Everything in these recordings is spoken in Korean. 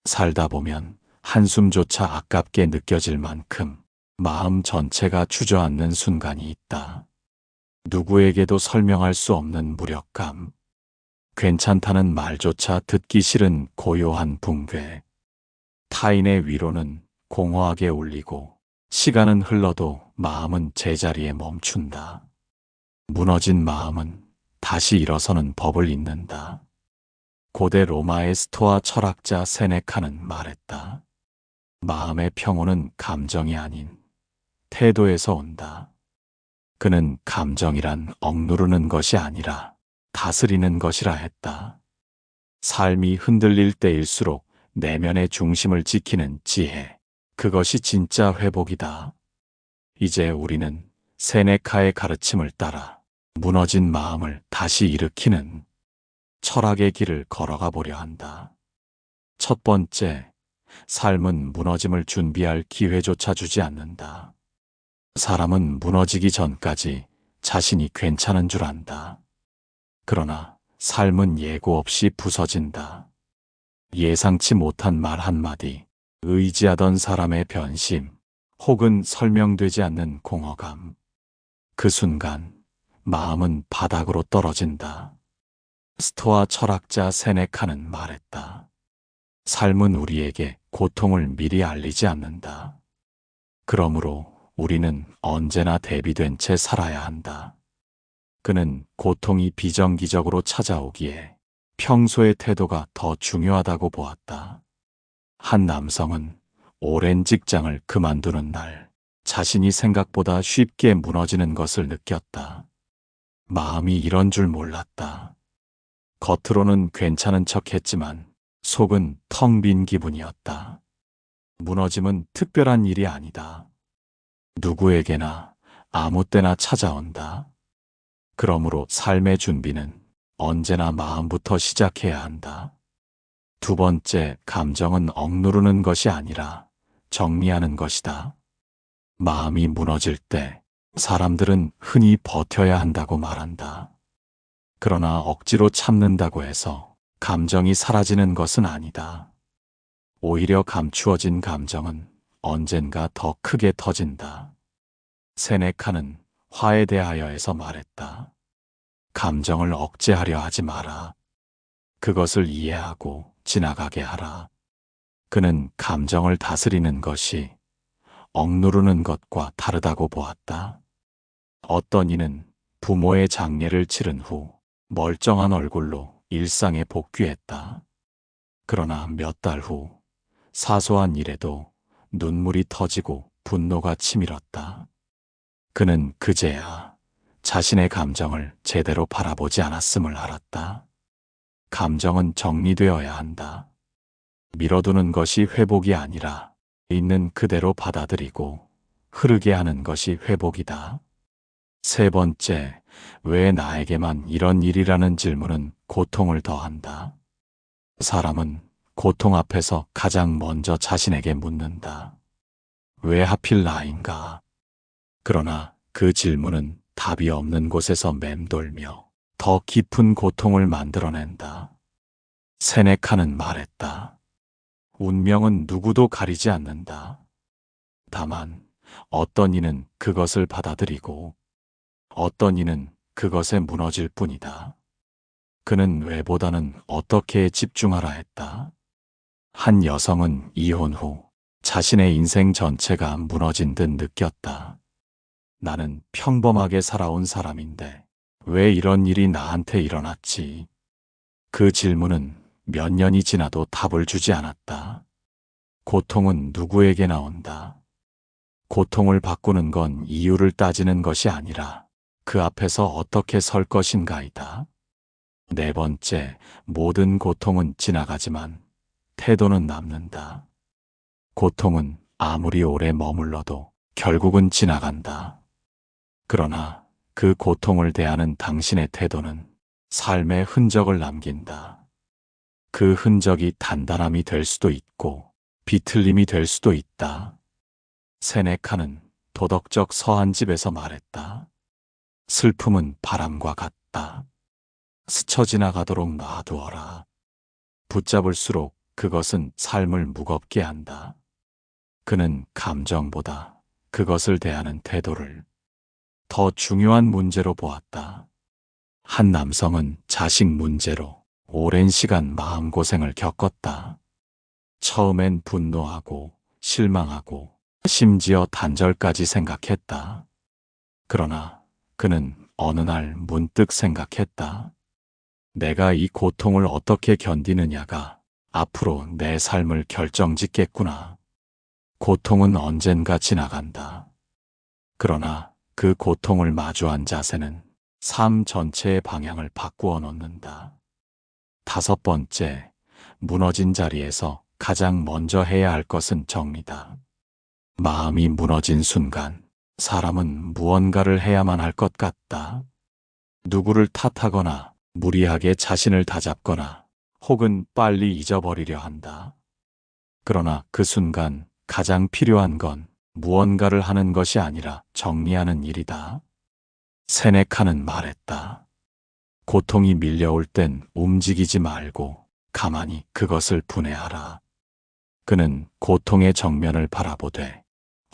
살다 보면 한숨조차 아깝게 느껴질 만큼 마음 전체가 주저앉는 순간이 있다. 누구에게도 설명할 수 없는 무력감, 괜찮다는 말조차 듣기 싫은 고요한 붕괴, 타인의 위로는 공허하게 울리고 시간은 흘러도 마음은 제자리에 멈춘다. 무너진 마음은 다시 일어서는 법을 잇는다. 고대 로마의 스토아 철학자 세네카는 말했다. 마음의 평온은 감정이 아닌 태도에서 온다. 그는 감정이란 억누르는 것이 아니라 다스리는 것이라 했다. 삶이 흔들릴 때일수록 내면의 중심을 지키는 지혜, 그것이 진짜 회복이다. 이제 우리는 세네카의 가르침을 따라 무너진 마음을 다시 일으키는 철학의 길을 걸어가 보려 한다. 첫 번째, 삶은 무너짐을 준비할 기회조차 주지 않는다. 사람은 무너지기 전까지 자신이 괜찮은 줄 안다. 그러나 삶은 예고 없이 부서진다. 예상치 못한 말 한마디, 의지하던 사람의 변심, 혹은 설명되지 않는 공허감. 그 순간 마음은 바닥으로 떨어진다. 스토아 철학자 세네카는 말했다. 삶은 우리에게 고통을 미리 알리지 않는다. 그러므로 우리는 언제나 대비된 채 살아야 한다. 그는 고통이 비정기적으로 찾아오기에 평소의 태도가 더 중요하다고 보았다. 한 남성은 오랜 직장을 그만두는 날, 자신이 생각보다 쉽게 무너지는 것을 느꼈다. 마음이 이런 줄 몰랐다. 겉으로는 괜찮은 척 했지만 속은 텅 빈 기분이었다. 무너짐은 특별한 일이 아니다. 누구에게나 아무 때나 찾아온다. 그러므로 삶의 준비는 언제나 마음부터 시작해야 한다. 두 번째, 감정은 억누르는 것이 아니라 정리하는 것이다. 마음이 무너질 때 사람들은 흔히 버텨야 한다고 말한다. 그러나 억지로 참는다고 해서 감정이 사라지는 것은 아니다. 오히려 감추어진 감정은 언젠가 더 크게 터진다. 세네카는 화에 대하여에서 말했다. 감정을 억제하려 하지 마라. 그것을 이해하고 지나가게 하라. 그는 감정을 다스리는 것이 억누르는 것과 다르다고 보았다. 어떤 이는 부모의 장례를 치른 후 멀쩡한 얼굴로 일상에 복귀했다. 그러나 몇 달 후 사소한 일에도 눈물이 터지고 분노가 치밀었다. 그는 그제야 자신의 감정을 제대로 바라보지 않았음을 알았다. 감정은 정리되어야 한다. 밀어두는 것이 회복이 아니라 있는 그대로 받아들이고 흐르게 하는 것이 회복이다. 세 번째, 왜 나에게만 이런 일이라는 질문은 고통을 더한다. 사람은 고통 앞에서 가장 먼저 자신에게 묻는다. 왜 하필 나인가? 그러나 그 질문은 답이 없는 곳에서 맴돌며 더 깊은 고통을 만들어낸다. 세네카는 말했다. 운명은 누구도 가리지 않는다. 다만 어떤 이는 그것을 받아들이고 어떤 이는 그것에 무너질 뿐이다. 그는 왜보다는 어떻게에 집중하라 했다. 한 여성은 이혼 후 자신의 인생 전체가 무너진 듯 느꼈다. 나는 평범하게 살아온 사람인데 왜 이런 일이 나한테 일어났지? 그 질문은 몇 년이 지나도 답을 주지 않았다. 고통은 누구에게나 온다. 고통을 바꾸는 건 이유를 따지는 것이 아니라 그 앞에서 어떻게 설 것인가이다. 네 번째, 모든 고통은 지나가지만 태도는 남는다. 고통은 아무리 오래 머물러도 결국은 지나간다. 그러나 그 고통을 대하는 당신의 태도는 삶의 흔적을 남긴다. 그 흔적이 단단함이 될 수도 있고 비틀림이 될 수도 있다. 세네카는 도덕적 서한집에서 말했다. 슬픔은 바람과 같다. 스쳐 지나가도록 놔두어라. 붙잡을수록 그것은 삶을 무겁게 한다. 그는 감정보다 그것을 대하는 태도를 더 중요한 문제로 보았다. 한 남성은 자식 문제로 오랜 시간 마음고생을 겪었다. 처음엔 분노하고 실망하고 심지어 단절까지 생각했다. 그러나 그는 어느 날 문득 생각했다. 내가 이 고통을 어떻게 견디느냐가 앞으로 내 삶을 결정짓겠구나. 고통은 언젠가 지나간다. 그러나 그 고통을 마주한 자세는 삶 전체의 방향을 바꾸어 놓는다. 다섯 번째, 무너진 자리에서 가장 먼저 해야 할 것은 정리다. 마음이 무너진 순간, 사람은 무언가를 해야만 할 것 같다. 누구를 탓하거나 무리하게 자신을 다잡거나 혹은 빨리 잊어버리려 한다. 그러나 그 순간 가장 필요한 건 무언가를 하는 것이 아니라 정리하는 일이다. 세네카는 말했다. 고통이 밀려올 땐 움직이지 말고 가만히 그것을 분해하라. 그는 고통의 정면을 바라보되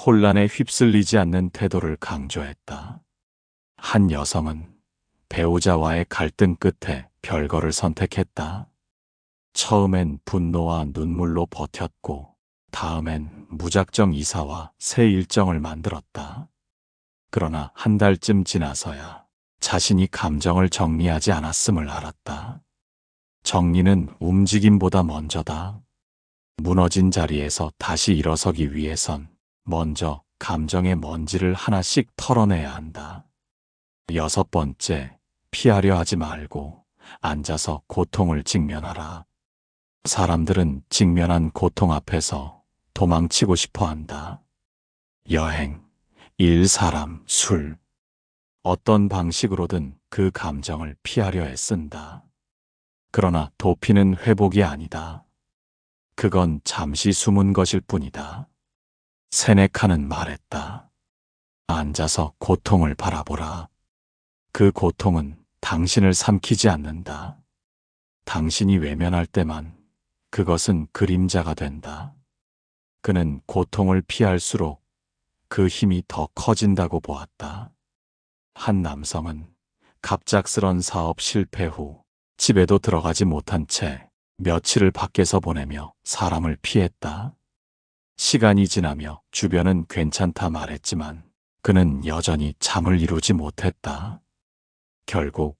혼란에 휩쓸리지 않는 태도를 강조했다. 한 여성은 배우자와의 갈등 끝에 별거를 선택했다. 처음엔 분노와 눈물로 버텼고 다음엔 무작정 이사와 새 일정을 만들었다. 그러나 한 달쯤 지나서야 자신이 감정을 정리하지 않았음을 알았다. 정리는 움직임보다 먼저다. 무너진 자리에서 다시 일어서기 위해선 먼저 감정의 먼지를 하나씩 털어내야 한다. 여섯 번째, 피하려 하지 말고 앉아서 고통을 직면하라. 사람들은 직면한 고통 앞에서 도망치고 싶어 한다. 여행, 일, 사람, 술. 어떤 방식으로든 그 감정을 피하려 애쓴다. 그러나 도피는 회복이 아니다. 그건 잠시 숨은 것일 뿐이다. 세네카는 말했다. 앉아서 고통을 바라보라. 그 고통은 당신을 삼키지 않는다. 당신이 외면할 때만 그것은 그림자가 된다. 그는 고통을 피할수록 그 힘이 더 커진다고 보았다. 한 남성은 갑작스런 사업 실패 후 집에도 들어가지 못한 채 며칠을 밖에서 보내며 사람을 피했다. 시간이 지나며 주변은 괜찮다 말했지만 그는 여전히 잠을 이루지 못했다. 결국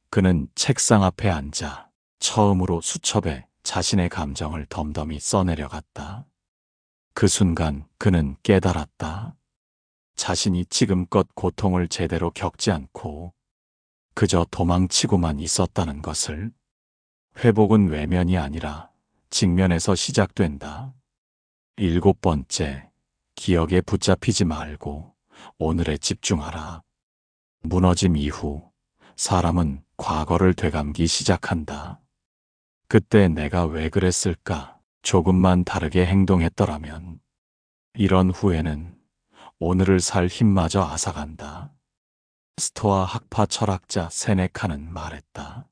그는 책상 앞에 앉아 처음으로 수첩에 자신의 감정을 덤덤히 써내려갔다. 그 순간 그는 깨달았다. 자신이 지금껏 고통을 제대로 겪지 않고 그저 도망치고만 있었다는 것을. 회복은 외면이 아니라 직면에서 시작된다. 일곱 번째, 기억에 붙잡히지 말고 오늘에 집중하라. 무너짐 이후 사람은 과거를 되감기 시작한다. 그때 내가 왜 그랬을까? 조금만 다르게 행동했더라면. 이런 후에는 오늘을 살 힘마저 앗아간다. 스토아 학파 철학자 세네카는 말했다.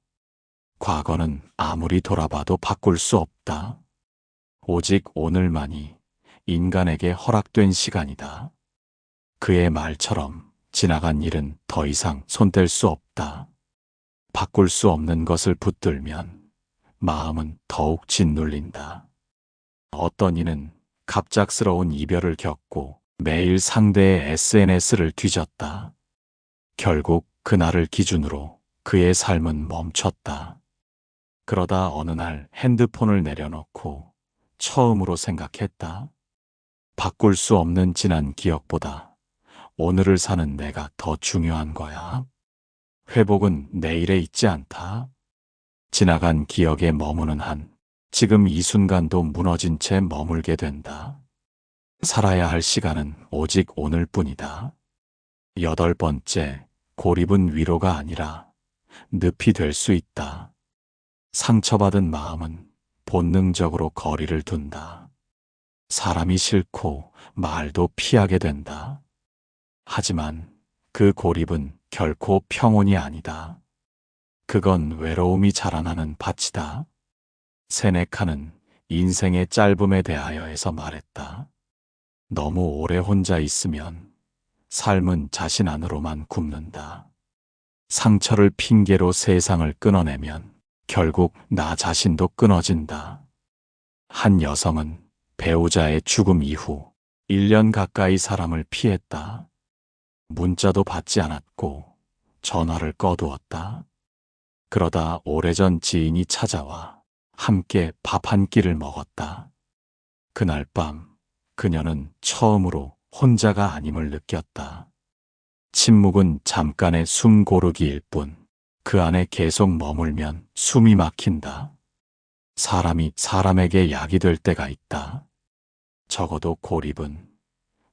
과거는 아무리 돌아봐도 바꿀 수 없다. 오직 오늘만이 인간에게 허락된 시간이다. 그의 말처럼 지나간 일은 더 이상 손댈 수 없다. 바꿀 수 없는 것을 붙들면 마음은 더욱 짓눌린다. 어떤 이는 갑작스러운 이별을 겪고 매일 상대의 SNS를 뒤졌다. 결국 그날을 기준으로 그의 삶은 멈췄다. 그러다 어느 날 핸드폰을 내려놓고 처음으로 생각했다. 바꿀 수 없는 지난 기억보다 오늘을 사는 내가 더 중요한 거야. 회복은 내일에 있지 않다. 지나간 기억에 머무는 한 지금 이 순간도 무너진 채 머물게 된다. 살아야 할 시간은 오직 오늘뿐이다. 여덟 번째, 고립은 위로가 아니라 늪이 될 수 있다. 상처받은 마음은 본능적으로 거리를 둔다. 사람이 싫고 말도 피하게 된다. 하지만 그 고립은 결코 평온이 아니다. 그건 외로움이 자라나는 밭이다. 세네카는 인생의 짧음에 대하여에서 말했다. 너무 오래 혼자 있으면 삶은 자신 안으로만 굽는다. 상처를 핑계로 세상을 끊어내면 결국 나 자신도 끊어진다. 한 여성은 배우자의 죽음 이후 1년 가까이 사람을 피했다. 문자도 받지 않았고 전화를 꺼두었다. 그러다 오래전 지인이 찾아와 함께 밥 한 끼를 먹었다. 그날 밤 그녀는 처음으로 혼자가 아님을 느꼈다. 침묵은 잠깐의 숨 고르기일 뿐 그 안에 계속 머물면 숨이 막힌다. 사람이 사람에게 약이 될 때가 있다. 적어도 고립은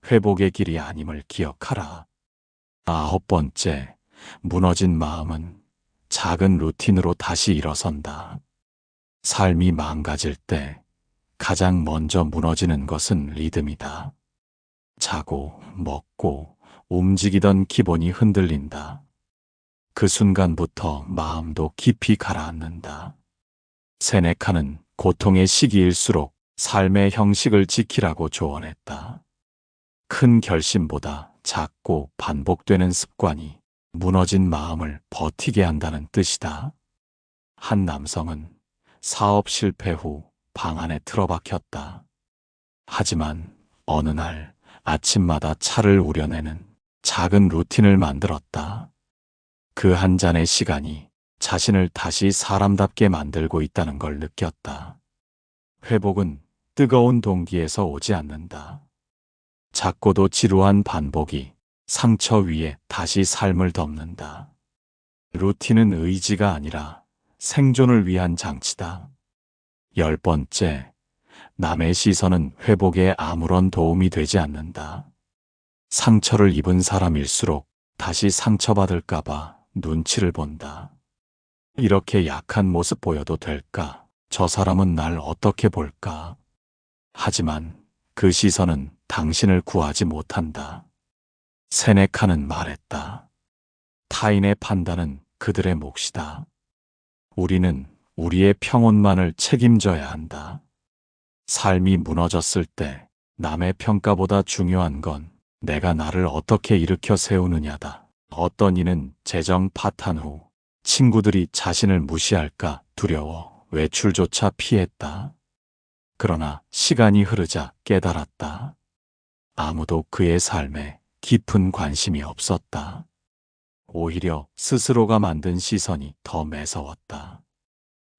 회복의 길이 아님을 기억하라. 9번째, 무너진 마음은 작은 루틴으로 다시 일어선다. 삶이 망가질 때 가장 먼저 무너지는 것은 리듬이다. 자고, 먹고, 움직이던 기본이 흔들린다. 그 순간부터 마음도 깊이 가라앉는다. 세네카는 고통의 시기일수록 삶의 형식을 지키라고 조언했다. 큰 결심보다 작고 반복되는 습관이 무너진 마음을 버티게 한다는 뜻이다. 한 남성은 사업 실패 후 방 안에 틀어박혔다. 하지만 어느 날 아침마다 차를 우려내는 작은 루틴을 만들었다. 그 한 잔의 시간이 자신을 다시 사람답게 만들고 있다는 걸 느꼈다. 회복은 뜨거운 동기에서 오지 않는다. 작고도 지루한 반복이 상처 위에 다시 삶을 덮는다. 루틴은 의지가 아니라 생존을 위한 장치다. 10번째, 남의 시선은 회복에 아무런 도움이 되지 않는다. 상처를 입은 사람일수록 다시 상처받을까봐 눈치를 본다. 이렇게 약한 모습 보여도 될까? 저 사람은 날 어떻게 볼까? 하지만 그 시선은 당신을 구하지 못한다. 세네카는 말했다. 타인의 판단은 그들의 몫이다. 우리는 우리의 평온만을 책임져야 한다. 삶이 무너졌을 때 남의 평가보다 중요한 건 내가 나를 어떻게 일으켜 세우느냐다. 어떤 이는 재정 파탄 후 친구들이 자신을 무시할까 두려워 외출조차 피했다. 그러나 시간이 흐르자 깨달았다. 아무도 그의 삶에 깊은 관심이 없었다. 오히려 스스로가 만든 시선이 더 매서웠다.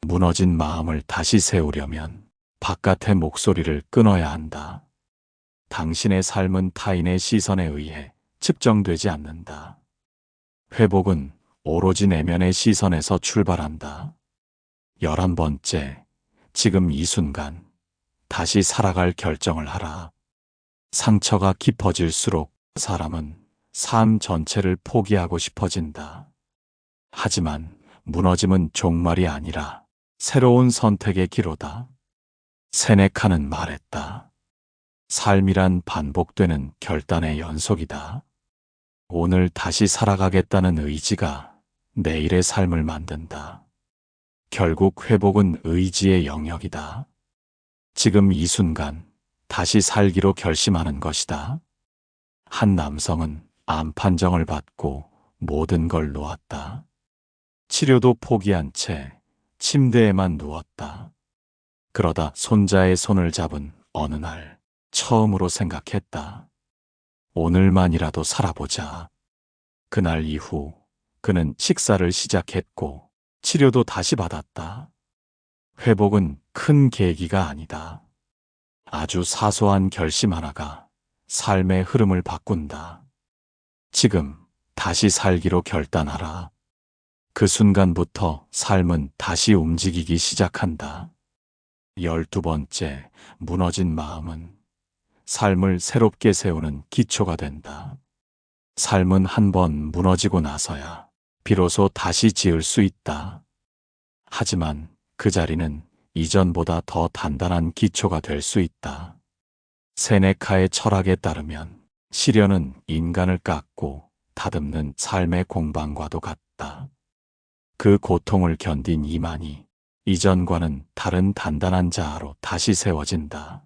무너진 마음을 다시 세우려면 바깥의 목소리를 끊어야 한다. 당신의 삶은 타인의 시선에 의해 측정되지 않는다. 회복은 오로지 내면의 시선에서 출발한다. 11번째, 지금 이 순간 다시 살아갈 결정을 하라. 상처가 깊어질수록 사람은 삶 전체를 포기하고 싶어진다. 하지만 무너짐은 종말이 아니라 새로운 선택의 기로다. 세네카는 말했다. 삶이란 반복되는 결단의 연속이다. 오늘 다시 살아가겠다는 의지가 내일의 삶을 만든다. 결국 회복은 의지의 영역이다. 지금 이 순간 다시 살기로 결심하는 것이다. 한 남성은 암 판정을 받고 모든 걸 놓았다. 치료도 포기한 채 침대에만 누웠다. 그러다 손자의 손을 잡은 어느 날 처음으로 생각했다. 오늘만이라도 살아보자. 그날 이후 그는 식사를 시작했고 치료도 다시 받았다. 회복은 큰 계기가 아니다. 아주 사소한 결심 하나가 삶의 흐름을 바꾼다. 지금 다시 살기로 결단하라. 그 순간부터 삶은 다시 움직이기 시작한다. 12번째, 무너진 마음은 삶을 새롭게 세우는 기초가 된다. 삶은 한 번 무너지고 나서야 비로소 다시 지을 수 있다. 하지만 그 자리는 이전보다 더 단단한 기초가 될 수 있다. 세네카의 철학에 따르면 시련은 인간을 깎고 다듬는 삶의 공방과도 같다. 그 고통을 견딘 이만희, 이전과는 다른 단단한 자아로 다시 세워진다.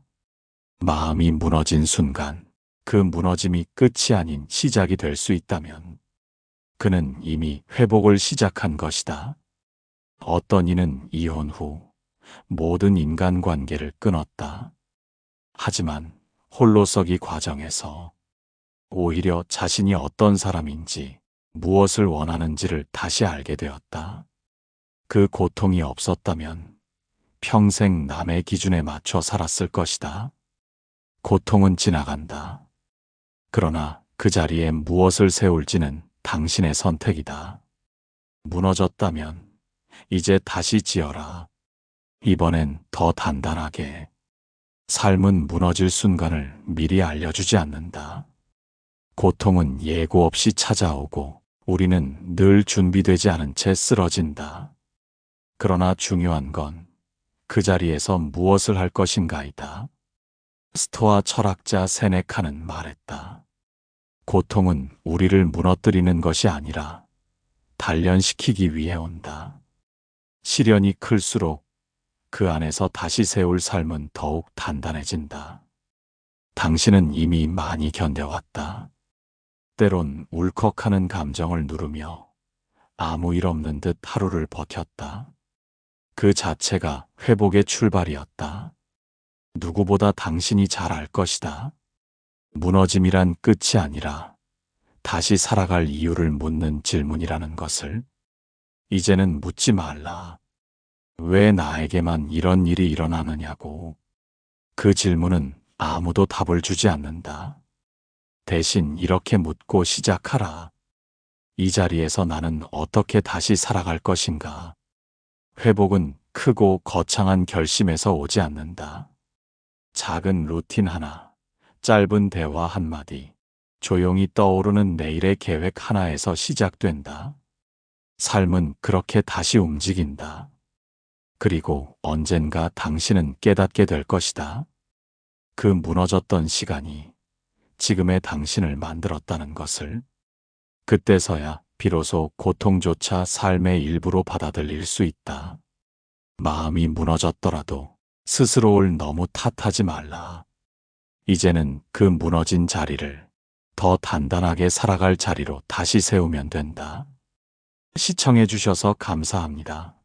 마음이 무너진 순간 그 무너짐이 끝이 아닌 시작이 될 수 있다면 그는 이미 회복을 시작한 것이다. 어떤 이는 이혼 후 모든 인간관계를 끊었다. 하지만 홀로서기 과정에서 오히려 자신이 어떤 사람인지 무엇을 원하는지를 다시 알게 되었다. 그 고통이 없었다면 평생 남의 기준에 맞춰 살았을 것이다. 고통은 지나간다. 그러나 그 자리에 무엇을 세울지는 당신의 선택이다. 무너졌다면 이제 다시 지어라. 이번엔 더 단단하게. 삶은 무너질 순간을 미리 알려주지 않는다. 고통은 예고 없이 찾아오고 우리는 늘 준비되지 않은 채 쓰러진다. 그러나 중요한 건 그 자리에서 무엇을 할 것인가이다. 스토아 철학자 세네카는 말했다. 고통은 우리를 무너뜨리는 것이 아니라 단련시키기 위해 온다. 시련이 클수록 그 안에서 다시 세울 삶은 더욱 단단해진다. 당신은 이미 많이 견뎌왔다. 때론 울컥하는 감정을 누르며 아무 일 없는 듯 하루를 버텼다. 그 자체가 회복의 출발이었다. 누구보다 당신이 잘 알 것이다. 무너짐이란 끝이 아니라 다시 살아갈 이유를 묻는 질문이라는 것을. 이제는 묻지 말라. 왜 나에게만 이런 일이 일어나느냐고. 그 질문은 아무도 답을 주지 않는다. 대신 이렇게 묻고 시작하라. 이 자리에서 나는 어떻게 다시 살아갈 것인가. 회복은 크고 거창한 결심에서 오지 않는다. 작은 루틴 하나, 짧은 대화 한마디, 조용히 떠오르는 내일의 계획 하나에서 시작된다. 삶은 그렇게 다시 움직인다. 그리고 언젠가 당신은 깨닫게 될 것이다. 그 무너졌던 시간이 지금의 당신을 만들었다는 것을. 그때서야 비로소 고통조차 삶의 일부로 받아들일 수 있다. 마음이 무너졌더라도 스스로를 너무 탓하지 말라. 이제는 그 무너진 자리를 더 단단하게 살아갈 자리로 다시 세우면 된다. 시청해 주셔서 감사합니다.